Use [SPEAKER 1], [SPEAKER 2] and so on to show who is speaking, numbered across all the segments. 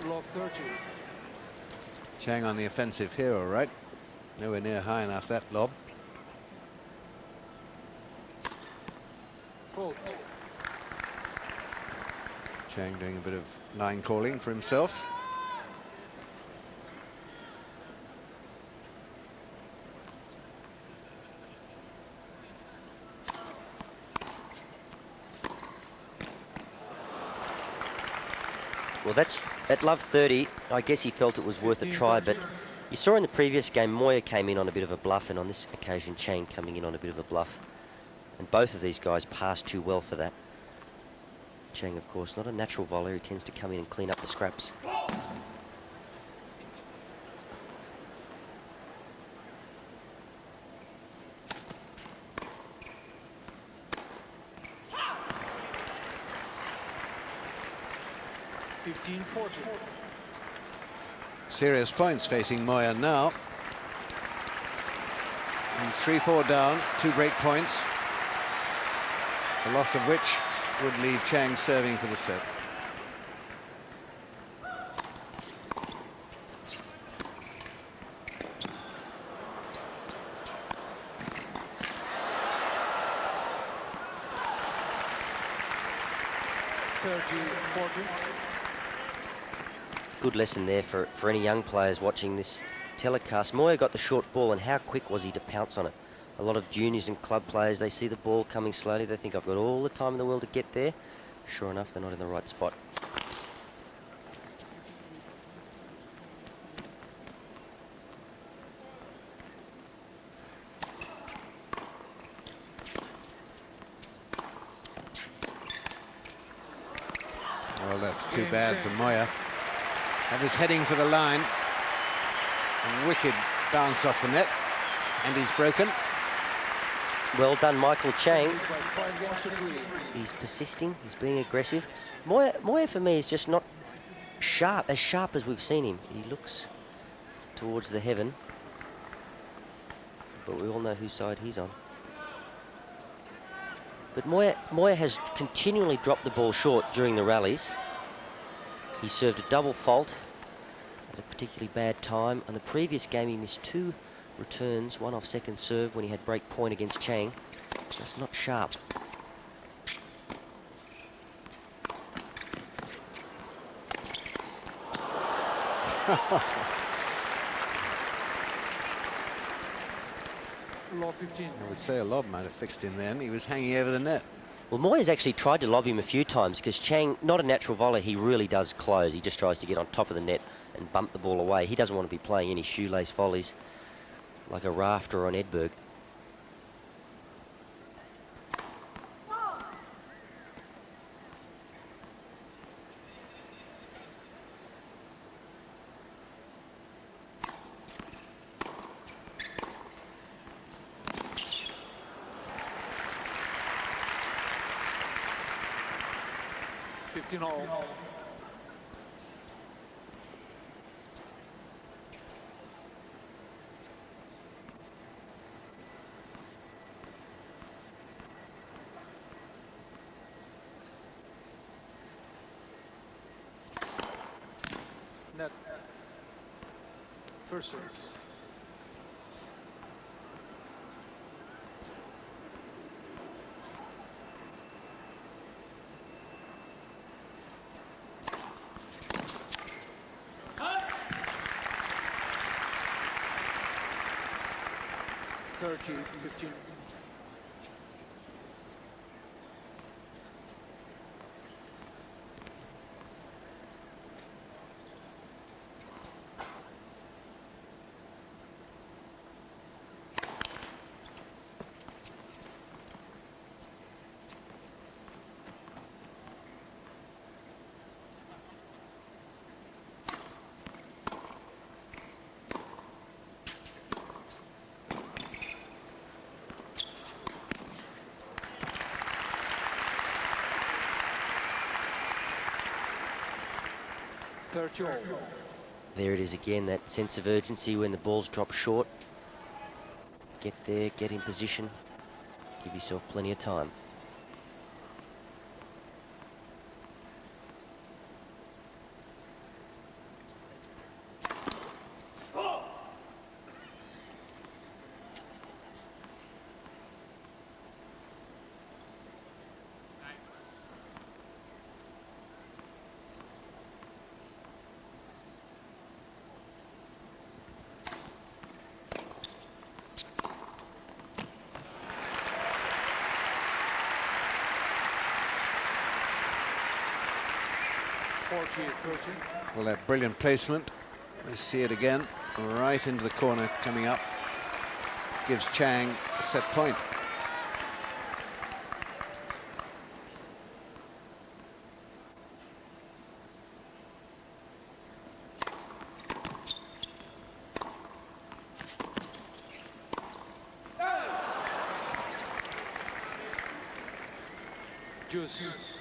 [SPEAKER 1] Love 30.
[SPEAKER 2] Chang on the offensive here, all right. Nowhere near high enough, that lob.
[SPEAKER 1] Fault.
[SPEAKER 2] Chang doing a bit of line calling for himself.
[SPEAKER 3] Well, at love 30, I guess he felt it was worth a try, but you saw in the previous game, Moya came in on a bit of a bluff, and on this occasion, Chang coming in on a bit of a bluff. And both of these guys passed too well for that. Chang, of course, not a natural volley. He tends to come in and clean up the scraps.
[SPEAKER 2] Serious points facing Moya now. He's 3-4 down, 2 break points, the loss of which would leave Chang serving for the set.
[SPEAKER 3] Good lesson there for any young players watching this telecast. Moya got the short ball, and how quick was he to pounce on it? A lot of juniors and club players, they see the ball coming slowly. They think, I've got all the time in the world to get there. Sure enough, they're not in the right spot.
[SPEAKER 2] Well, that's too bad for Moya. That was heading for the line. A wicked bounce off the net, and he's broken.
[SPEAKER 3] Well done, Michael Chang. He's persisting, he's being aggressive. Moya for me is just not sharp as we've seen him. He looks towards the heaven, but we all know whose side he's on. But Moya has continually dropped the ball short during the rallies. He served a double fault at a particularly bad time. On the previous game, he missed 2 returns, one off second serve when he had break point against Chang. Just not sharp.
[SPEAKER 1] Lob 15.
[SPEAKER 2] I would say a lob might have fixed him then. He was hanging over the net.
[SPEAKER 3] Well, Moya's actually tried to lob him a few times because Chang, not a natural volley, he really does close. He just tries to get on top of the net and bump the ball away. He doesn't want to be playing any shoelace volleys like a Raft or an Edberg.
[SPEAKER 1] All. Net. First service. Thirty, 15.
[SPEAKER 3] There it is again, that sense of urgency when the balls drop short. Get there, get in position, give yourself plenty of time.
[SPEAKER 1] 40-30.
[SPEAKER 2] Well, that brilliant placement. We see it again, right into the corner coming up. Gives Chang a set point.
[SPEAKER 1] Juice.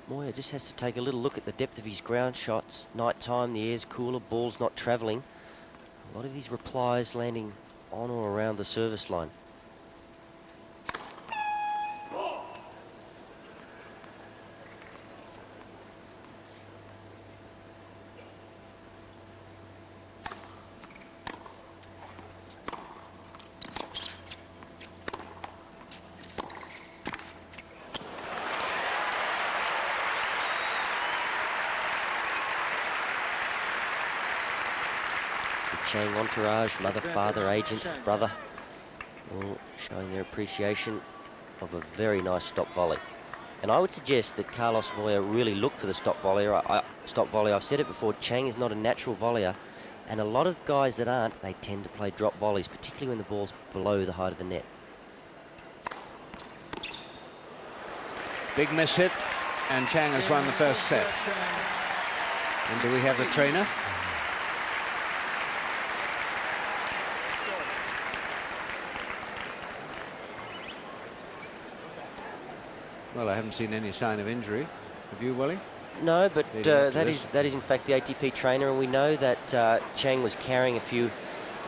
[SPEAKER 3] Moya just has to take a little look at the depth of his ground shots. Night time, the air's cooler, ball's not travelling. A lot of his replies landing on or around the service line. Chang entourage, mother, father, agent, brother, all showing their appreciation of a very nice stop volley. And I would suggest that Carlos Moya really looked for the stop volley. I've said it before, Chang is not a natural volleyer, and a lot of guys that aren't, they tend to play drop volleys, particularly when the ball's below the height of the net.
[SPEAKER 2] Big miss hit, and Chang has won the first set. And do we have the trainer? Well, I haven't seen any sign of injury. Have you, Willie?
[SPEAKER 3] No, but that is in fact the ATP trainer, and we know that Chang was carrying a few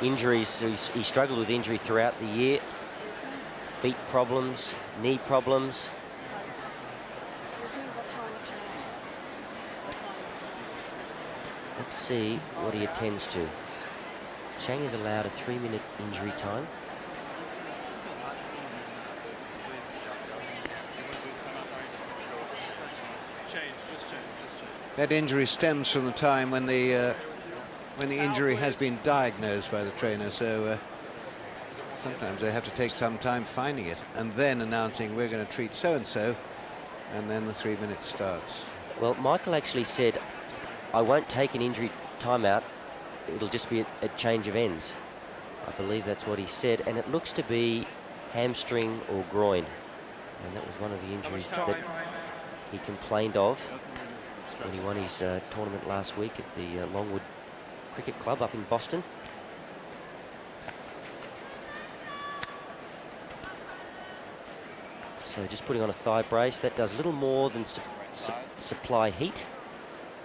[SPEAKER 3] injuries. He struggled with injury throughout the year. Feet problems, knee problems. Let's see what he attends to. Chang is allowed a 3-minute injury time.
[SPEAKER 2] That injury stems from the time when the injury has been diagnosed by the trainer, so sometimes they have to take some time finding it and then announcing we're going to treat so-and-so, and then the 3 minutes starts.
[SPEAKER 3] Well, Michael actually said, I won't take an injury timeout, it'll just be a change of ends. I believe that's what he said, and it looks to be hamstring or groin, and that was one of the injuries that he complained of when he won his tournament last week at the Longwood Cricket Club up in Boston. So just putting on a thigh brace, that does little more than supply heat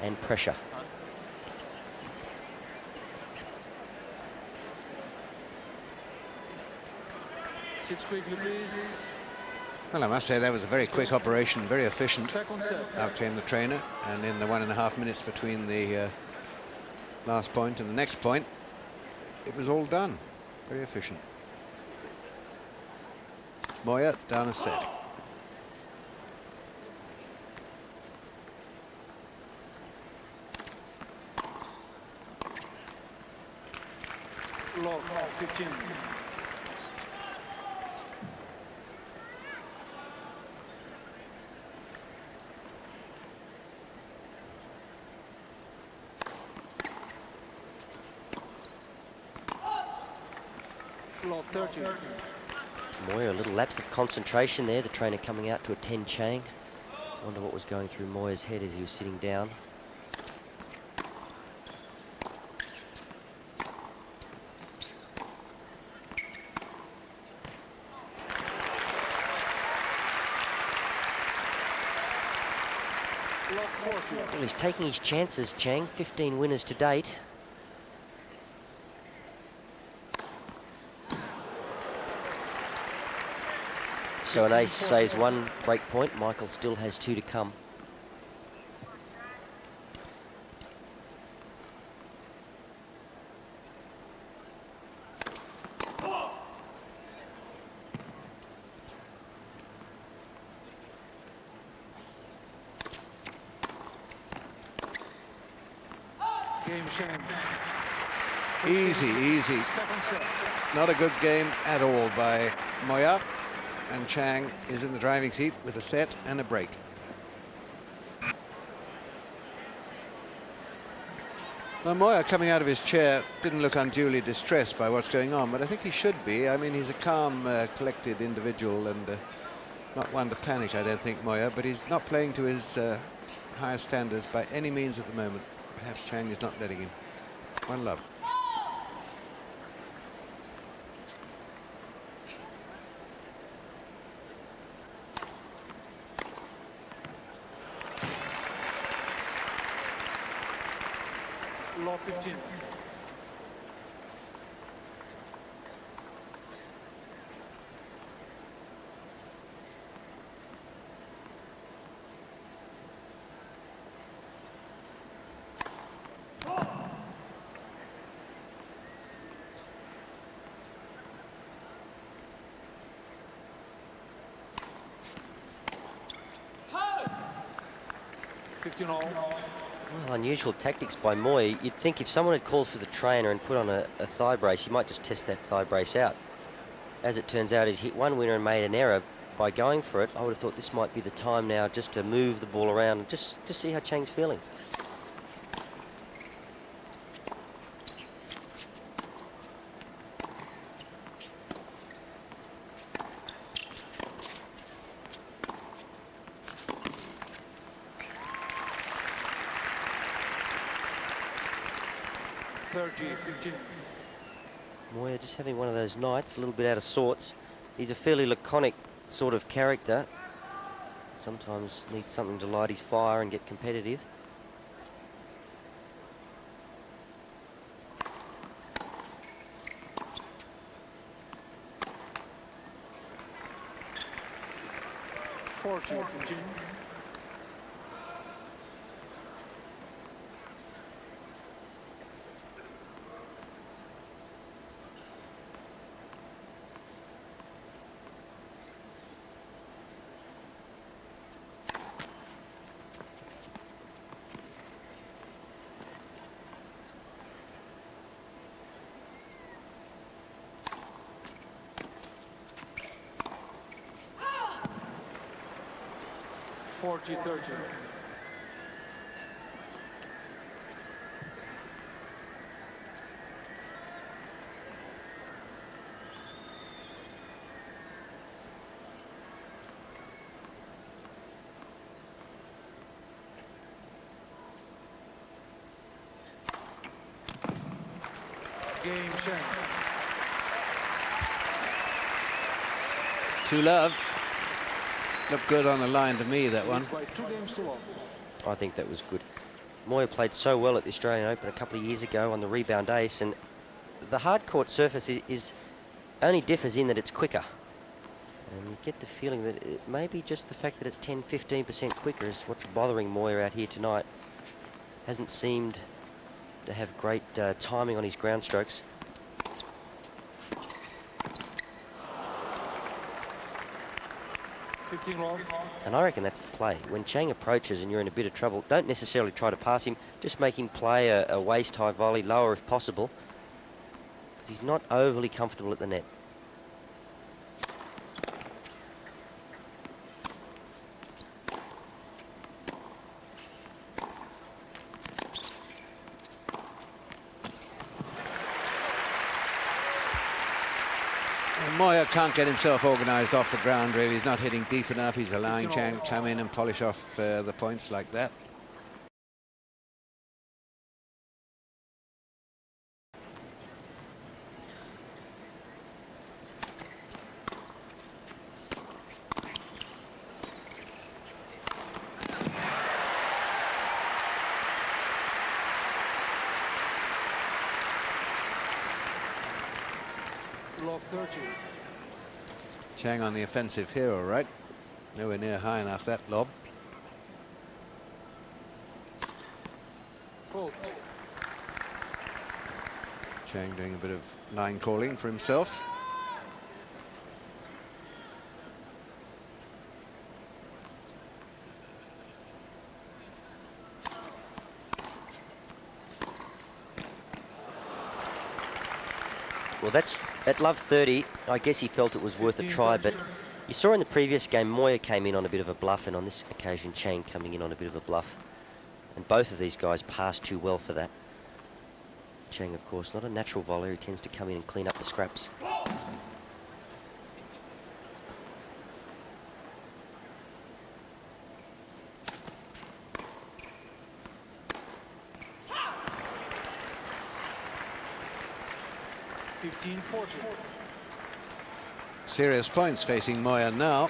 [SPEAKER 3] and pressure.
[SPEAKER 1] Six quickly, please.
[SPEAKER 2] Well, I must say that was a very quick operation, very efficient. Out came the trainer, and in the 1.5 minutes between the last point and the next point, it was all done. Very efficient. Moya down a set.
[SPEAKER 1] Low, 15. Low, 30.
[SPEAKER 3] Moya, a little lapse of concentration there, the trainer coming out to attend Chang. Wonder what was going through Moya's head as he was sitting down. Well, he's taking his chances, Chang. 15 winners to date. So an ace saves 1 break point. Michael still has 2 to come.
[SPEAKER 1] Game change.
[SPEAKER 2] Easy, easy. Not a good game at all by Moya. and Chang is in the driving seat with a set and a break. Now, Moya, coming out of his chair, didn't look unduly distressed by what's going on, but I think he should be. I mean, he's a calm, collected individual and not one to panic, I don't think, Moya, but he's not playing to his highest standards by any means at the moment. Perhaps Chang is not letting him. One love.
[SPEAKER 1] Love 15. All.
[SPEAKER 3] Well, unusual tactics by Moy. You'd think if someone had called for the trainer and put on a thigh brace, he might just test that thigh brace out. As it turns out, he's hit one winner and made an error by going for it. I would have thought this might be the time now just to move the ball around and just see how Chang's feeling. Moya just having one of those nights, a little bit out of sorts. He's a fairly laconic sort of character. Sometimes needs something to light his fire and get competitive.
[SPEAKER 1] Game Chang.
[SPEAKER 2] 2 love. Looked good on the line to me, that one.
[SPEAKER 1] By 2 games to 1.
[SPEAKER 3] I think that was good. Moya played so well at the Australian Open a couple of years ago on the rebound ace, and the hard court surface is only differs in that it's quicker. And you get the feeling that it may be just the fact that it's 10-15% quicker is what's bothering Moya out here tonight. Hasn't seemed to have great timing on his ground strokes. And I reckon that's the play. When Chang approaches and you're in a bit of trouble, don't necessarily try to pass him. Just make him play a waist-high volley, lower if possible, because he's not overly comfortable at the net.
[SPEAKER 2] Moya can't get himself organised off the ground, really. He's not hitting deep enough. He's allowing Chang to come in and polish off the points like that.
[SPEAKER 1] Love 30.
[SPEAKER 2] Chang on the offensive here, all right. Nowhere near high enough, that lob. Chang doing a bit of line calling for himself.
[SPEAKER 3] Well, that's at love 30. I guess he felt it was worth a try, but You saw in the previous game, Moya came in on a bit of a bluff, and on this occasion, Chang coming in on a bit of a bluff. And both of these guys passed too well for that. Chang, of course, not a natural volley. He tends to come in and clean up the scraps.
[SPEAKER 2] Serious points facing Moya now.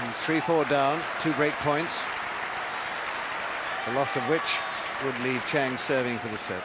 [SPEAKER 2] He's 3-4 down, 2 break points, the loss of which would leave Chang serving for the set.